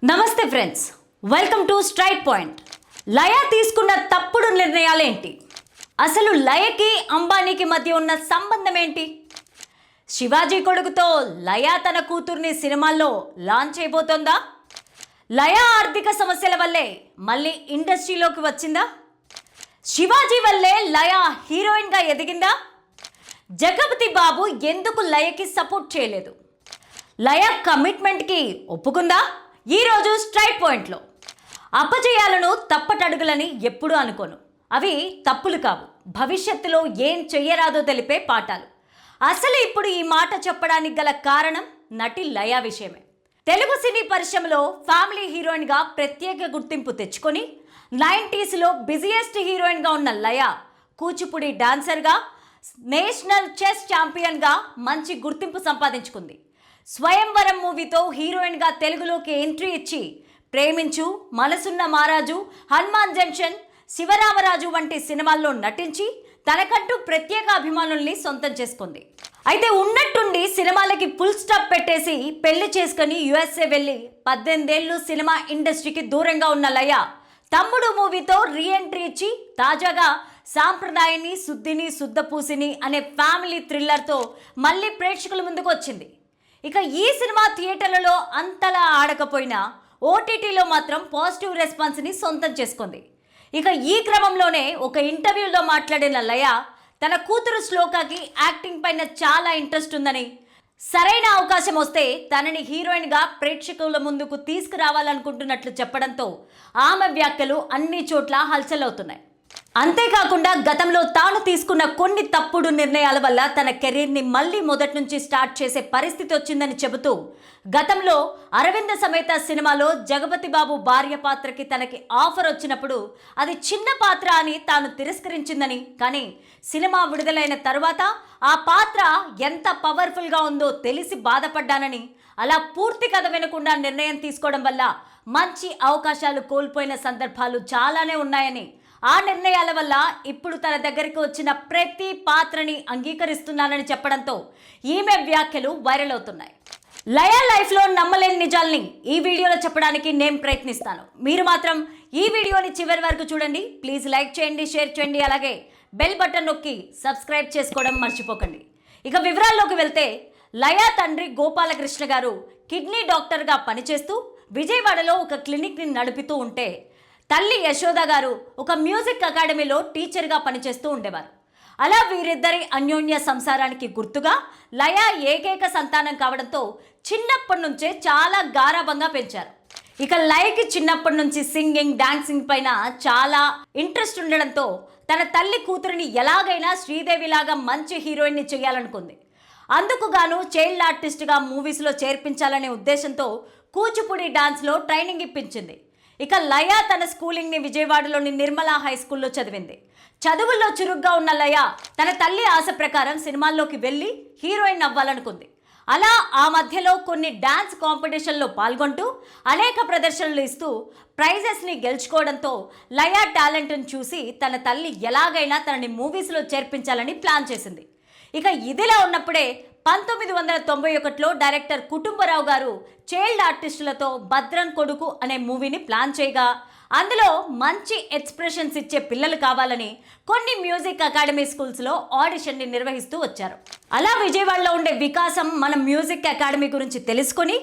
నమస్తే friends, welcome to straight point. Laya తీసుకున్న తప్పుడు నిర్ణయాలేంటి? అసలు లయకి అంబానీకి మధ్య ఉన్న సంబంధం ఏంటి? శివాజీ కొడుకుతో లయ తన కూతుర్ని సినిమాల్లో లాంచ్ అయిపోతుందా? లయ ఆర్థిక సమస్యల వల్లే మళ్ళీ ఇండస్ట్రీలోకి వచ్చిందా? శివాజీ వల్లే లయ హీరోయిన్గా ఎదిగిందా? జగపతి బాబు ఎందుకు లయకి సపోర్ట్ చేయలేదు? లయ కమిట్మెంట్కి ఒప్పుకుందా? ఈరోజు స్ట్రైట్ పాయింట్లో అపజయాలను తప్పటడుగులని ఎప్పుడూ అనుకోను. అవి తప్పులు కావు, భవిష్యత్తులో ఏం చెయ్యరాదో తెలిపే పాఠాలు. అసలు ఇప్పుడు ఈ మాట చెప్పడానికి గల కారణం నటి లయ విషయమే. తెలుగు సినీ పరిశ్రమలో ఫ్యామిలీ హీరోయిన్గా ప్రత్యేక గుర్తింపు తెచ్చుకొని 90sలో బిజియెస్ట్ హీరోయిన్గా ఉన్న లయ కూచిపూడి డాన్సర్గా, నేషనల్ చెస్ ఛాంపియన్గా మంచి గుర్తింపు సంపాదించుకుంది. స్వయంవరం మూవీతో హీరోయిన్గా తెలుగులోకి ఎంట్రీ ఇచ్చి ప్రేమించు, మనసున్న మారాజు, హనుమాన్ జంక్షన్, శివరామరాజు వంటి సినిమాల్లో నటించి తనకంటూ ప్రత్యేక అభిమానుల్ని సొంతం చేసుకుంది. అయితే ఉన్నట్టుండి సినిమాలకి ఫుల్ స్టాప్ పెట్టేసి పెళ్లి చేసుకుని USA వెళ్ళి 18 ఏళ్ళు సినిమా ఇండస్ట్రీకి దూరంగా ఉన్న లయ తమ్ముడు మూవీతో రీఎంట్రీ ఇచ్చి తాజాగా సాంప్రదాయని, శుద్ధిని, శుద్ధపూసిని అనే ఫ్యామిలీ థ్రిల్లర్తో మళ్ళీ ప్రేక్షకుల ముందుకు వచ్చింది. ఇక ఈ సినిమా థియేటర్లలో అంతలా ఆడకపోయినా OTTలో మాత్రం పాజిటివ్ రెస్పాన్స్ని సొంతం చేసుకుంది. ఇక ఈ క్రమంలోనే ఒక ఇంటర్వ్యూలో మాట్లాడిన లయ తన కూతురు శ్లోకకి యాక్టింగ్ పైన చాలా ఇంట్రెస్ట్ ఉందని, సరైన అవకాశం వస్తే తనని హీరోయిన్గా ప్రేక్షకుల ముందుకు తీసుకురావాలనుకుంటున్నట్లు చెప్పడంతో ఆమె వ్యాఖ్యలు అన్ని చోట్ల హల్చల్ అవుతున్నాయి. అంతేకాకుండా గతంలో తాను తీసుకున్న కొన్ని తప్పుడు నిర్ణయాల వల్ల తన కెరీర్ని మళ్ళీ మొదటి నుంచి స్టార్ట్ చేసే పరిస్థితి వచ్చిందని చెబుతూ, గతంలో అరవింద సమేత సినిమాలో జగపతి బాబు భార్య పాత్రకి తనకి ఆఫర్ వచ్చినప్పుడు అది చిన్న పాత్ర అని తాను తిరస్కరించిందని, కానీ సినిమా విడుదలైన తరువాత ఆ పాత్ర ఎంత పవర్ఫుల్గా ఉందో తెలిసి బాధపడ్డానని, అలా పూర్తి కథ వినకుండా నిర్ణయం తీసుకోవడం వల్ల మంచి అవకాశాలు కోల్పోయిన సందర్భాలు చాలానే ఉన్నాయని, ఆ నిర్ణయాల వల్ల ఇప్పుడు తన దగ్గరికి వచ్చిన ప్రతి పాత్రని అంగీకరిస్తున్నానని చెప్పడంతో ఈమె వ్యాఖ్యలు వైరల్ అవుతున్నాయి. లయ లైఫ్లో నమ్మలేని నిజాల్ని ఈ వీడియోలో చెప్పడానికి నేను ప్రయత్నిస్తాను. మీరు మాత్రం ఈ వీడియోని చివరి వరకు చూడండి. ప్లీజ్ లైక్ చేయండి, షేర్ చేయండి, అలాగే బెల్ బటన్ నొక్కి సబ్స్క్రైబ్ చేసుకోవడం మర్చిపోకండి. ఇక వివరాల్లోకి వెళ్తే, లయ తండ్రి గోపాలకృష్ణ గారు కిడ్నీ డాక్టర్గా పనిచేస్తూ విజయవాడలో ఒక క్లినిక్ని నడుపుతూ ఉంటే, తల్లి యశోద గారు ఒక మ్యూజిక్ అకాడమీలో టీచర్గా పనిచేస్తూ ఉండేవారు. అలా వీరిద్దరి అన్యోన్య సంసారానికి గుర్తుగా లయ ఏకైక సంతానం కావడంతో చిన్నప్పటి నుంచే చాలా గారాబంగా పెంచారు. ఇక లయకి చిన్నప్పటి నుంచి సింగింగ్, డాన్సింగ్ పైన చాలా ఇంట్రెస్ట్ ఉండడంతో తన తల్లి కూతురిని ఎలాగైనా శ్రీదేవిలాగా మంచి హీరోయిన్ని చేయాలనుకుంది. అందుకు గాను చైల్డ్ ఆర్టిస్ట్గా మూవీస్లో చేర్పించాలనే ఉద్దేశంతో కూచిపూడి డాన్స్లో ట్రైనింగ్ ఇప్పించింది. ఇక లయ తన స్కూలింగ్ని విజయవాడలోని నిర్మలా హై స్కూల్లో చదివింది. చదువుల్లో చురుగ్గా ఉన్న లయ తన తల్లి ఆశ ప్రకారం సినిమాల్లోకి వెళ్ళి హీరోయిన్ అవ్వాలనుకుంది. అలా ఆ మధ్యలో కొన్ని డాన్స్ కాంపిటీషన్లో పాల్గొంటూ అనేక ప్రదర్శనలు ఇస్తూ ప్రైజెస్ని గెలుచుకోవడంతో లయ టాలెంట్ని చూసి తన తల్లి ఎలాగైనా తనని మూవీస్లో చేర్పించాలని ప్లాన్ చేసింది. ఇక ఇదిలా ఉన్నప్పుడే 1991లో డైరెక్టర్ కుటుంబరావు గారు చైల్డ్ ఆర్టిస్టులతో భద్రం కొడుకు అనే మూవీని ప్లాన్ చేయగా, అందులో మంచి ఎక్స్ప్రెషన్స్ ఇచ్చే పిల్లలు కావాలని కొన్ని మ్యూజిక్ అకాడమీ స్కూల్స్లో ఆడిషన్ని నిర్వహిస్తూ వచ్చారు. అలా విజయవాడలో ఉండే వికాసం మన మ్యూజిక్ అకాడమీ గురించి తెలుసుకొని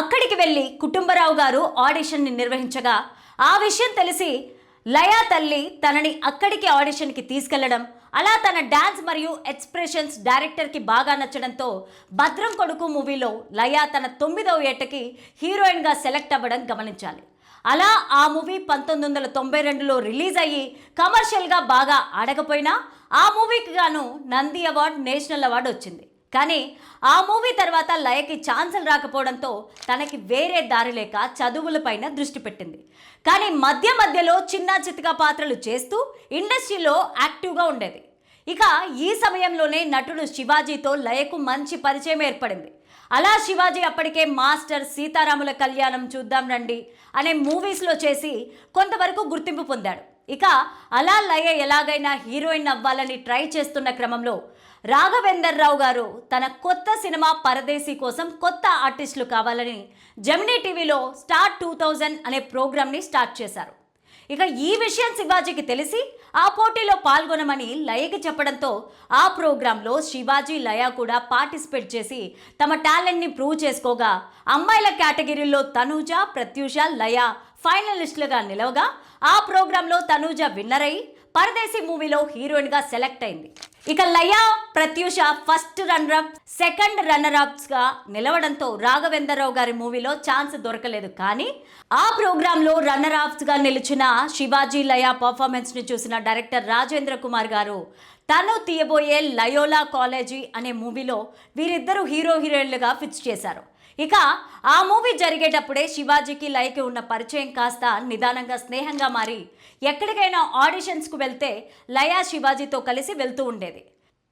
అక్కడికి వెళ్ళి కుటుంబరావు గారు ఆడిషన్ని నిర్వహించగా, ఆ విషయం తెలిసి లయ తల్లి తనని అక్కడికి ఆడిషన్కి తీసుకెళ్లడం, అలా తన డాన్స్ మరియు ఎక్స్ప్రెషన్స్ డైరెక్టర్కి బాగా నచ్చడంతో భద్రం కొడుకు మూవీలో లయ తన 9వ ఏటకి హీరోయిన్గా సెలెక్ట్ అవ్వడం గమనించాలి. అలా ఆ మూవీ 1992లో రిలీజ్ అయ్యి కమర్షియల్గా బాగా ఆడకపోయినా ఆ మూవీకి గాను నంది అవార్డ్, నేషనల్ అవార్డు వచ్చింది. కానీ ఆ మూవీ తర్వాత లయకి ఛాన్సులు రాకపోవడంతో తనకి వేరే దారి లేక చదువులపైన దృష్టి పెట్టింది. కానీ మధ్యలో చిన్న చితక పాత్రలు చేస్తూ ఇండస్ట్రీలో యాక్టివ్గా ఉండేది. ఇక ఈ సమయంలోనే నటుడు శివాజీతో లయకు మంచి పరిచయం ఏర్పడింది. అలా శివాజీ అప్పటికే మాస్టర్, సీతారాముల కళ్యాణం, చూద్దాం రండి అనే మూవీస్లో చేసి కొంతవరకు గుర్తింపు పొందాడు. ఇక అలా లయ ఎలాగైనా హీరోయిన్ అవ్వాలని ట్రై చేస్తున్న క్రమంలో రాఘవేందర్ రావు గారు తన కొత్త సినిమా పరదేశీ కోసం కొత్త ఆర్టిస్టులు కావాలని జెమినీ టీవీలో స్టార్ 2000 అనే ప్రోగ్రామ్ని స్టార్ట్ చేశారు. ఇక ఈ విషయం శివాజీకి తెలిసి ఆ పోటీలో పాల్గొనమని లయకి చెప్పడంతో ఆ ప్రోగ్రాంలో శివాజీ లయ కూడా పార్టిసిపేట్ చేసి తమ టాలెంట్ని ప్రూవ్ చేసుకోగా అమ్మాయిల కేటగిరీలో తనూజ, ప్రత్యూష, లయ ఫైనలిస్టులుగా నిలవగా ఆ ప్రోగ్రాంలో తనూజ విన్నర్ అయి పరదేశీ మూవీలో హీరోయిన్గా సెలెక్ట్ అయింది. ఇక Laya, Pratyusha first runner, second runner అప్స్గా నిలవడంతో రాఘవేంద్రరావు గారి మూవీలో ఛాన్స్ దొరకలేదు. కానీ ఆ ప్రోగ్రాంలో రన్నర్ అప్స్గా నిలిచిన శివాజీ లయ పర్ఫార్మెన్స్ని చూసిన డైరెక్టర్ రాజేంద్ర కుమార్ గారు తను తీయబోయే లయోలా కాలేజీ అనే మూవీలో వీరిద్దరూ హీరో హీరోయిన్లుగా ఫిక్స్ చేశారు. ఇక ఆ మూవీ జరిగేటప్పుడే శివాజీకి లయకి ఉన్న పరిచయం కాస్త నిదానంగా స్నేహంగా మారి ఎక్కడికైనా ఆడిషన్స్కు వెళ్తే లయ శివాజీతో కలిసి వెళ్తూ ఉండేది.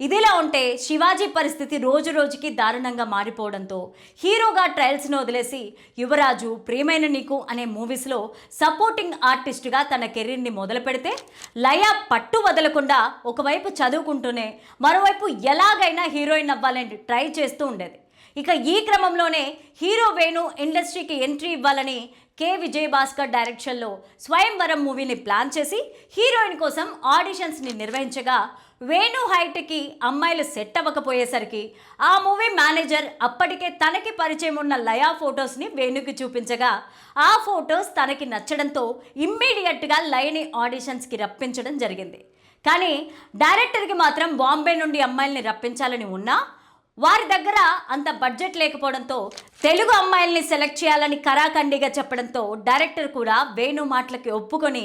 ఇదిలా ఉంటే శివాజీ పరిస్థితి రోజు రోజుకి దారుణంగా మారిపోవడంతో హీరోగా ట్రయల్స్ను వదిలేసి యువరాజు, ప్రియమైన నీకు అనే మూవీస్లో సపోర్టింగ్ ఆర్టిస్టుగా తన కెరీర్ని మొదలు పెడితే లయ పట్టు వదలకుండా ఒకవైపు చదువుకుంటూనే మరోవైపు ఎలాగైనా హీరోయిన్ అవ్వాలని ట్రై చేస్తూ ఉండేది. ఇక ఈ క్రమంలోనే హీరో వేణు ఇండస్ట్రీకి ఎంట్రీ ఇవ్వాలని కె విజయభాస్కర్ డైరెక్షన్లో స్వయంవరం మూవీని ప్లాన్ చేసి హీరోయిన్ కోసం ఆడిషన్స్ని నిర్వహించగా వేణు హైట్కి అమ్మాయిలు సెట్ అవ్వకపోయేసరికి ఆ మూవీ మేనేజర్ అప్పటికే తనకి పరిచయం ఉన్న లయా ఫొటోస్ని వేణుకి చూపించగా ఆ ఫొటోస్ తనకి నచ్చడంతో ఇమ్మీడియట్గా లయని ఆడిషన్స్కి రప్పించడం జరిగింది. కానీ డైరెక్టర్కి మాత్రం బాంబే నుండి అమ్మాయిల్ని రప్పించాలని ఉన్నా వారి దగ్గర అంత బడ్జెట్ లేకపోవడంతో తెలుగు అమ్మాయిల్ని సెలెక్ట్ చేయాలని కరాఖండిగా చెప్పడంతో డైరెక్టర్ కూడా వేణు మాటలకి ఒప్పుకొని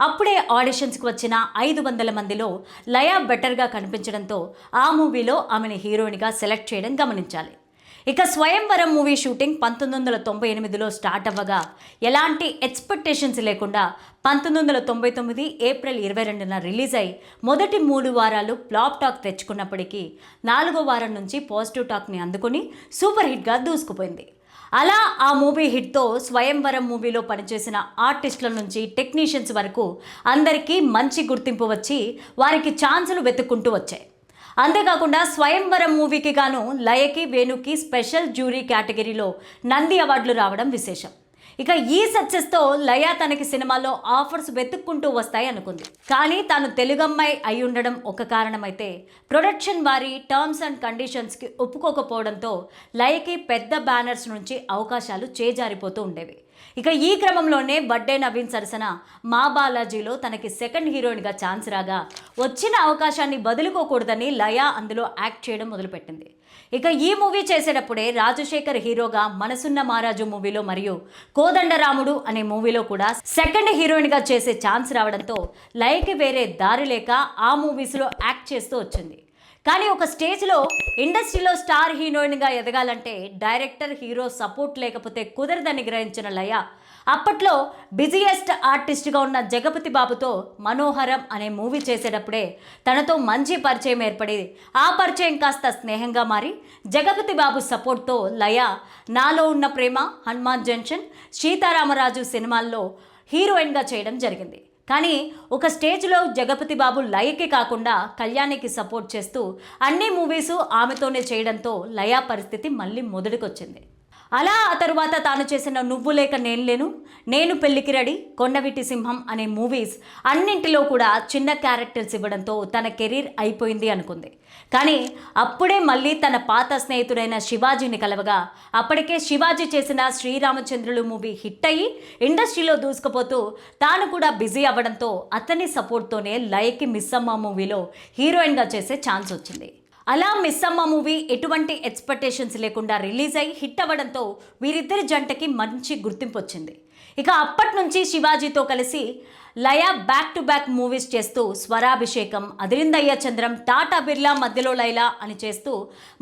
అప్పుడే ఆడిషన్స్కి వచ్చిన 500 మందిలో లయ బెటర్గా కనిపించడంతో ఆ మూవీలో ఆమెను హీరోయిన్గా సెలెక్ట్ చేయడం గమనించాలి. ఇక స్వయంవరం మూవీ షూటింగ్ 1998లో స్టార్ట్ అవ్వగా ఎలాంటి ఎక్స్పెక్టేషన్స్ లేకుండా 1999 ఏప్రిల్ 22న రిలీజ్ అయి మొదటి 3 వారాలు ఫ్లాప్ టాక్ తెచ్చుకున్నప్పటికీ 4వ వారం నుంచి పాజిటివ్ టాక్ని అందుకుని సూపర్ హిట్గా దూసుకుపోయింది. అలా ఆ మూవీ హిట్తో స్వయంవరం మూవీలో పనిచేసిన ఆర్టిస్టుల నుంచి టెక్నీషియన్స్ వరకు అందరికీ మంచి గుర్తింపు వచ్చి వారికి ఛాన్సులు వెతుక్కుంటూ వచ్చాయి. అంతేకాకుండా స్వయంవరం మూవీకి గాను లయకి, వేణుకి స్పెషల్ జ్యూరీ కేటగిరీలో నంది అవార్డులు రావడం విశేషం. ఇక ఈ సక్సెస్తో లయ తనకి సినిమాలో ఆఫర్స్ వెతుక్కుంటూ వస్తాయి అనుకుంది. కానీ తాను తెలుగమ్మాయి అయి ఉండడం ఒక కారణమైతే ప్రొడక్షన్ వారి టర్మ్స్ అండ్ కండిషన్స్కి ఒప్పుకోకపోవడంతో లయకి పెద్ద బ్యానర్స్ నుంచి అవకాశాలు చేజారిపోతూ ఉండేవి. ఇక ఈ క్రమంలోనే బడ్డే నవీన్ సరసన మా బాలాజీలో తనకి సెకండ్ హీరోయిన్గా ఛాన్స్ రాగా వచ్చిన అవకాశాన్ని వదులుకోకూడదని లయ అందులో యాక్ట్ చేయడం మొదలుపెట్టింది. ఇక ఈ మూవీ చేసేటప్పుడే రాజశేఖర్ హీరోగా మనసున్న మహారాజు మూవీలో మరియు కోదండరాముడు అనే మూవీలో కూడా సెకండ్ హీరోయిన్గా చేసే ఛాన్స్ రావడంతో లయకి వేరే దారి లేక ఆ మూవీస్లో యాక్ట్ చేస్తూ వచ్చింది. కానీ ఒక స్టేజ్లో ఇండస్ట్రీలో స్టార్ హీరోయిన్గా ఎదగాలంటే డైరెక్టర్, హీరో సపోర్ట్ లేకపోతే కుదరదని గ్రహించిన లయ అప్పట్లో బిజియెస్ట్ ఆర్టిస్ట్గా ఉన్న జగపతి బాబుతో మనోహరం అనే మూవీ చేసేటప్పుడే తనతో మంచి పరిచయం ఏర్పడి ఆ పరిచయం కాస్త స్నేహంగా మారి జగపతి బాబు సపోర్ట్తో లయ నాలో ఉన్న ప్రేమ, హనుమాన్ జంక్షన్, సీతారామరాజు సినిమాల్లో హీరోయిన్గా చేయడం జరిగింది. కానీ ఒక స్టేజ్లో జగపతి బాబు లయకి కాకుండా కళ్యాణికి సపోర్ట్ చేస్తూ అన్ని మూవీసు ఆమెతోనే చేయడంతో లయ పరిస్థితి మళ్ళీ మొదటికొచ్చింది. అలా ఆ తరువాత తాను చేసిన నువ్వు లేక నేను లేను, నేను పెళ్లికి రెడీ, కొండవీటి సింహం అనే మూవీస్ అన్నింటిలో కూడా చిన్న క్యారెక్టర్స్ ఇవ్వడంతో తన కెరీర్ అయిపోయింది అనుకుంది. కానీ అప్పుడే మళ్ళీ తన పాత స్నేహితుడైన శివాజీని కలవగా అప్పటికే శివాజీ చేసిన శ్రీరామచంద్రులు మూవీ హిట్ అయ్యి ఇండస్ట్రీలో దూసుకుపోతూ తాను కూడా బిజీ అవ్వడంతో అతని సపోర్ట్తోనే లయకి మిస్సమ్మ మూవీలో హీరోయిన్గా చేసే ఛాన్స్ వచ్చింది. అలా మిస్సమ్మ మూవీ ఎటువంటి ఎక్స్పెక్టేషన్స్ లేకుండా రిలీజ్ అయ్యి హిట్ అవ్వడంతో వీరిద్దరి జంటకి మంచి గుర్తింపు వచ్చింది. ఇక అప్పటి నుంచి శివాజీతో కలిసి లయ బ్యాక్ టు బ్యాక్ మూవీస్ చేస్తూ స్వరాభిషేకం, అదిరిందయ్య చంద్రం, టాటా బిర్లా, మధ్యలో లైలా అని చేస్తూ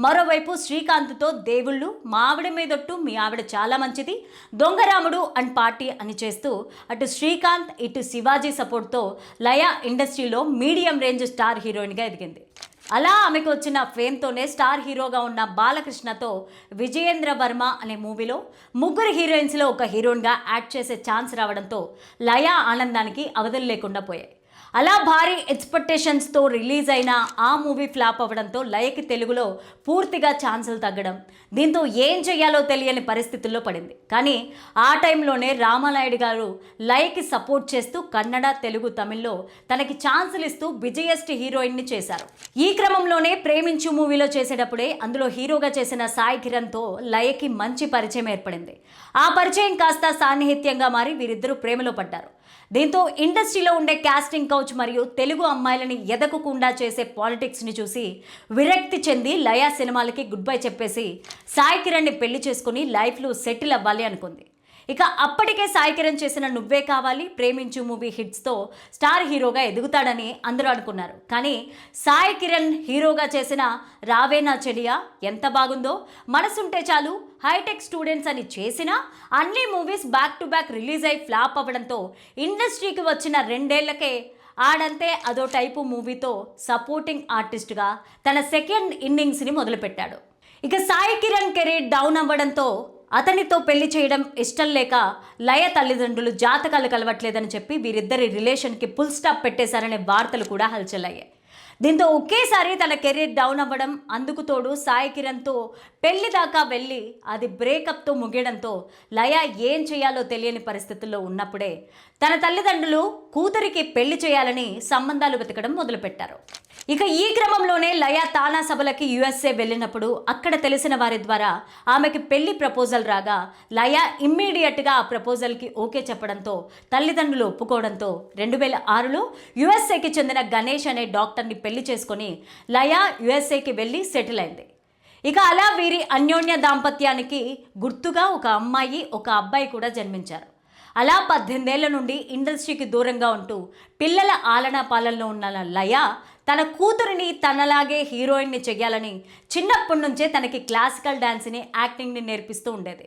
మరోవైపు శ్రీకాంత్తో దేవుళ్ళు, మా ఆవిడ మీదొట్టు, మీ ఆవిడ చాలా మంచిది, దొంగరాముడు అండ్ పార్టీ అని చేస్తూ అటు శ్రీకాంత్ ఇటు శివాజీ సపోర్ట్తో లయ ఇండస్ట్రీలో మీడియం రేంజ్ స్టార్ హీరోయిన్గా ఎదిగింది. అలా ఆమెకు వచ్చిన ఫేమ్తోనే స్టార్ హీరోగా ఉన్న బాలకృష్ణతో విజయేంద్ర వర్మ అనే మూవీలో ముగ్గురు హీరోయిన్స్లో ఒక హీరోయిన్గా యాక్ట్ చేసే ఛాన్స్ రావడంతో లయ ఆనందానికి అవధులు లేకుండా పోయాయి. అలా భారీ ఎక్స్పెక్టేషన్స్తో రిలీజ్ అయిన ఆ మూవీ ఫ్లాప్ అవ్వడంతో లయకి తెలుగులో పూర్తిగా ఛాన్సులు తగ్గడం, దీంతో ఏం చేయాలో తెలియని పరిస్థితుల్లో పడింది. కానీ ఆ టైంలోనే రామానాయుడు గారు లయకి సపోర్ట్ చేస్తూ కన్నడ, తెలుగు, తమిళ్లో తనకి ఛాన్సులు ఇస్తూ బిజెస్ట్ హీరోయిన్ని చేశారు. ఈ క్రమంలోనే ప్రేమించు మూవీలో చేసేటప్పుడే అందులో హీరోగా చేసిన సాయి కిరణ్తో లయకి మంచి పరిచయం ఏర్పడింది. ఆ పరిచయం కాస్త సాన్నిహిత్యంగా మారి వీరిద్దరూ ప్రేమలో పడ్డారు. దీంతో ఇండస్ట్రీలో ఉండే కాస్టింగ్ కౌచ్ మరియు తెలుగు అమ్మాయిలని ఎదగకుండా చేసే పాలిటిక్స్ని చూసి విరక్తి చెంది లయ సినిమాలకి గుడ్ బై చెప్పేసి సాయి కిరణ్ని పెళ్లి చేసుకుని లైఫ్లో సెటిల్ అవ్వాలి అనుకుంది. ఇక అప్పటికే సాయి కిరణ్ చేసిన నువ్వే కావాలి, ప్రేమించు మూవీ హిట్స్తో స్టార్ హీరోగా ఎదుగుతాడని అందరూ అనుకున్నారు. కానీ సాయి కిరణ్ హీరోగా చేసిన రావే నా చెలియా ఎంత బాగుందో, మనసుంటే చాలు, హైటెక్ స్టూడెంట్స్ అని చేసిన అన్ని movies back to back release అయి ఫ్లాప్ అవ్వడంతో ఇండస్ట్రీకి వచ్చిన 2 ఏళ్లకే ఆడంతే అదో టైపు మూవీతో సపోర్టింగ్ ఆర్టిస్ట్గా తన సెకండ్ ఇన్నింగ్స్ని మొదలుపెట్టాడు. ఇక సాయి కిరణ్ కెరీర్ డౌన్ అవ్వడంతో అతనితో పెళ్లి చేయడం ఇష్టం లేక లయ తల్లిదండ్రులు జాతకాలు కలవట్లేదని చెప్పి వీరిద్దరి రిలేషన్కి ఫుల్ స్టాప్ పెట్టేశారనే వార్తలు కూడా హల్చల్ అయ్యాయి. దీంతో ఒకేసారి తన కెరీర్ డౌన్ అవ్వడం, అందుకు తోడు సాయి కిరణ్తో పెళ్లి దాకా వెళ్ళి అది బ్రేకప్తో ముగియడంతో లయ ఏం చేయాలో తెలియని పరిస్థితుల్లో ఉన్నప్పుడే తన తల్లిదండ్రులు కూతురికి పెళ్లి చేయాలని సంబంధాలు వెతకడం మొదలుపెట్టారు. ఇక ఈ క్రమంలోనే లయ తానా సభలకి USA వెళ్ళినప్పుడు అక్కడ తెలిసిన వారి ద్వారా ఆమెకి పెళ్లి ప్రపోజల్ రాగా లయ ఇమ్మీడియట్గా ఆ ప్రపోజల్కి ఓకే చెప్పడంతో తల్లిదండ్రులు ఒప్పుకోవడంతో 2006లో USAకి చెందిన గణేష్ అనే డాక్టర్ని పెళ్లి చేసుకొని లయ USAకి వెళ్ళి సెటిల్ అయింది. ఇక అలా వీరి అన్యోన్య దాంపత్యానికి గుర్తుగా ఒక అమ్మాయి, ఒక అబ్బాయి కూడా జన్మించారు. అలా 18 ఏళ్ల నుండి ఇండస్ట్రీకి దూరంగా ఉంటూ పిల్లల ఆలనా పాలనలో ఉన్న లయ తన కూతురిని తనలాగే హీరోయిన్ని చెయ్యాలని చిన్నప్పటి నుంచే తనకి క్లాసికల్ డాన్స్ని, యాక్టింగ్ని నేర్పిస్తూ ఉండేది.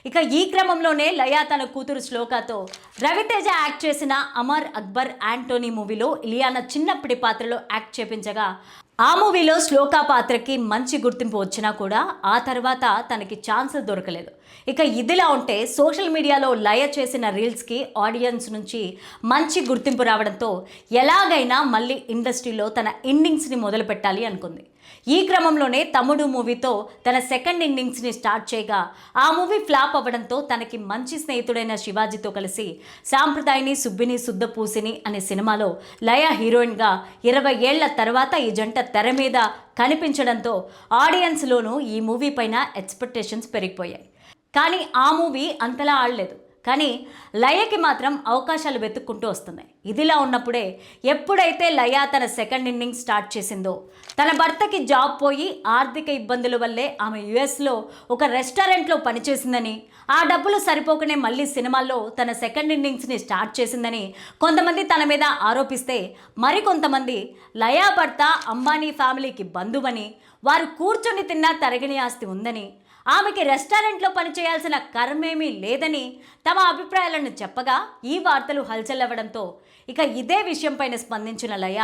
ఇక ఈ క్రమంలోనే లయ తన కూతురు శ్లోకతో రవితేజ యాక్ట్ చేసిన అమర్ అక్బర్ యాంటోనీ మూవీలో ఇలియానా చిన్నప్పటి పాత్రలో యాక్ట్ చేపించగా ఆ మూవీలో శ్లోక పాత్రకి మంచి గుర్తింపు వచ్చినా కూడా ఆ తర్వాత తనకి ఛాన్సులు దొరకలేదు. ఇక ఇదిలా ఉంటే సోషల్ మీడియాలో లయ చేసిన రీల్స్కి ఆడియన్స్ నుంచి మంచి గుర్తింపు రావడంతో ఎలాగైనా మళ్ళీ ఇండస్ట్రీలో తన ఇన్నింగ్స్ని మొదలు పెట్టాలి అనుకుంది. ఈ క్రమంలోనే తమ్ముడు మూవీతో తన సెకండ్ ఇన్నింగ్స్ని స్టార్ట్ చేయగా ఆ మూవీ ఫ్లాప్ అవ్వడంతో తనకి మంచి స్నేహితుడైన శివాజీతో కలిసి సాంప్రదాయని సుబ్బిని శుద్ధపూసిని అనే సినిమాలో లయ హీరోయిన్గా 20 ఏళ్ల తర్వాత ఈ జంట తెర మీద కనిపించడంతో ఆడియన్స్లోనూ ఈ మూవీ పైన ఎక్స్పెక్టేషన్స్ పెరిగిపోయాయి. కానీ ఆ మూవీ అంతలా ఆడలేదు. కానీ లయకి మాత్రం అవకాశాలు వెతుక్కుంటూ వస్తున్నాయి. ఇదిలా ఉన్నప్పుడే ఎప్పుడైతే లయ తన సెకండ్ ఇన్నింగ్స్ స్టార్ట్ చేసిందో, తన భర్తకి జాబ్ పోయి ఆర్థిక ఇబ్బందుల వల్లే ఆమె US ఒక రెస్టారెంట్లో పనిచేసిందని, ఆ డబ్బులు సరిపోకనే మళ్ళీ సినిమాల్లో తన సెకండ్ ఇన్నింగ్స్ని స్టార్ట్ చేసిందని కొంతమంది తన మీద ఆరోపిస్తే, మరికొంతమంది లయ భర్త అంబానీ ఫ్యామిలీకి బంధువని, వారు కూర్చొని తిన్నా తరగని ఆస్తి ఉందని, ఆమెకి రెస్టారెంట్లో పనిచేయాల్సిన కర్మేమీ లేదని తమ అభిప్రాయాలను చెప్పగా ఈ వార్తలు హల్చల్ అవ్వడంతో ఇక ఇదే విషయంపైన స్పందించిన లయ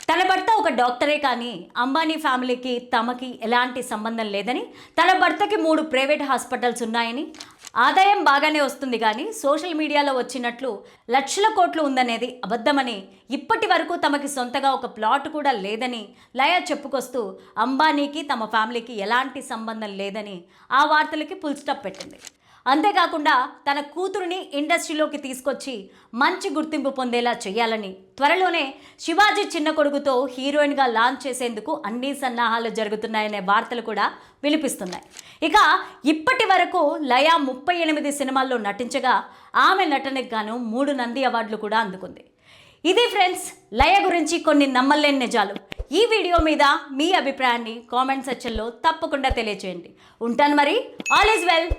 తన భర్త ఒక డాక్టరే కానీ అంబానీ ఫ్యామిలీకి తమకి ఎలాంటి సంబంధం లేదని, తన భర్తకి 3 ప్రైవేట్ హాస్పిటల్స్ ఉన్నాయని, ఆదాయం బాగానే వస్తుంది కానీ సోషల్ మీడియాలో వచ్చినట్లు లక్షల కోట్లు ఉందనేది అబద్ధమని, ఇప్పటి వరకు తమకి సొంతగా ఒక ప్లాట్ కూడా లేదని లయ చెప్పుకొస్తూ అంబానీకి తమ ఫ్యామిలీకి ఎలాంటి సంబంధం లేదని ఆ వార్తలకి ఫుల్ స్టాప్ పెట్టింది. అంతేకాకుండా తన కూతురుని ఇండస్ట్రీలోకి తీసుకొచ్చి మంచి గుర్తింపు పొందేలా చేయాలని, త్వరలోనే శివాజీ చిన్న కొడుకుతో హీరోయిన్గా లాంచ్ చేసేందుకు అన్ని సన్నాహాలు జరుగుతున్నాయనే వార్తలు కూడా వినిపిస్తున్నాయి. ఇక ఇప్పటి వరకు లయ 38 సినిమాల్లో నటించగా ఆమె నటనకు గాను 3 నంది అవార్డులు కూడా అందుకుంది. ఇది ఫ్రెండ్స్ లయ గురించి కొన్ని నమ్మలేని నిజాలు. ఈ వీడియో మీద మీ అభిప్రాయాన్ని కామెంట్ సెక్షన్లో తప్పకుండా తెలియచేయండి. ఉంటాను మరి. All is well.